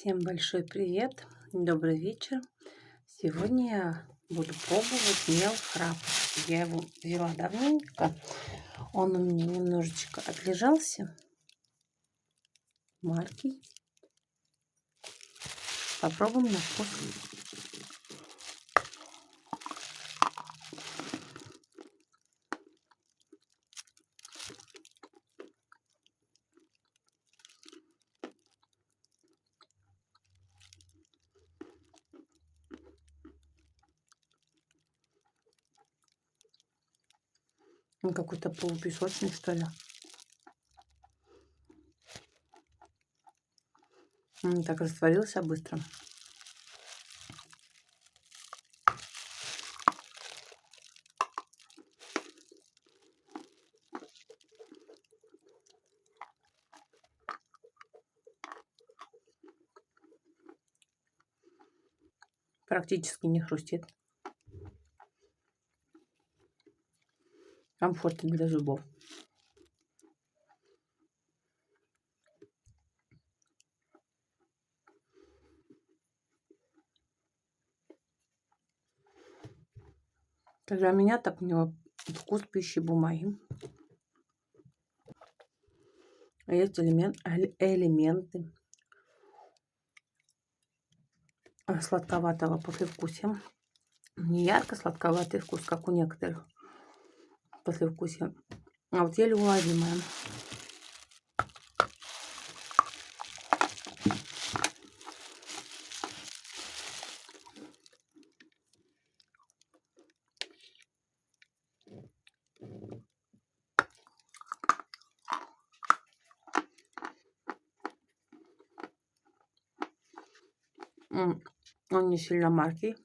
Всем большой привет, добрый вечер. Сегодня я буду пробовать мел храп. Я его взяла давненько. Он у меня немножечко отлежался. Маркий. Попробуем на вкус. Он какой-то полупесочный, что ли. Он так растворился быстро. Практически не хрустит. Комфортно для зубов. Для меня так у него вкус пищи бумаги. Есть элементы сладковатого послевкусия. Не ярко сладковатый вкус, как у некоторых послевкусия, а вот еле уловимая. Он не сильно маркий.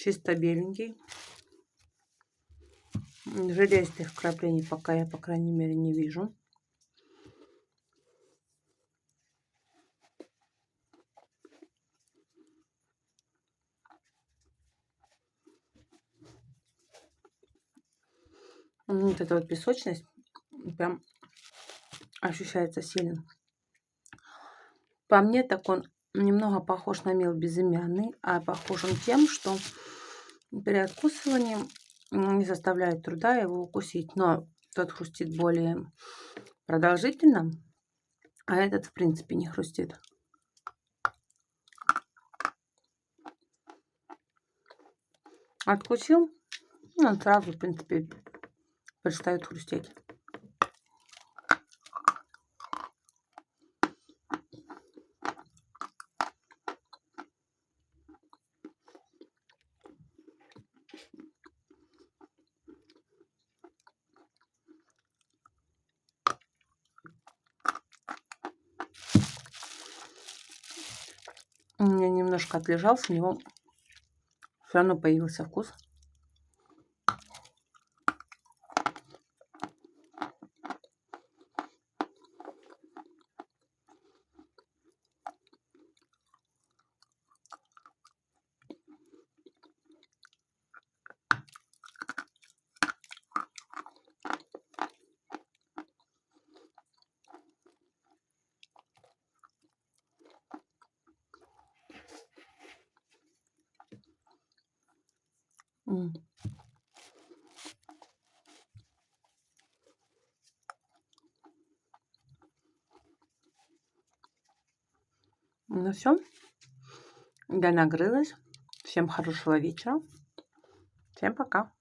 Чисто беленький. Железных вкраплений пока я, по крайней мере, не вижу. Вот эта вот песочность прям ощущается сильно. По мне, так он немного похож на мел безымянный, а похож он тем, что при откусывании не составляет труда его укусить. Но тот хрустит более продолжительно, а этот в принципе не хрустит. Откусил, он сразу, в принципе, перестает хрустеть. У меня немножко отлежался, у него все равно появился вкус. Ну все, я нагрылась. Всем хорошего вечера. Всем пока.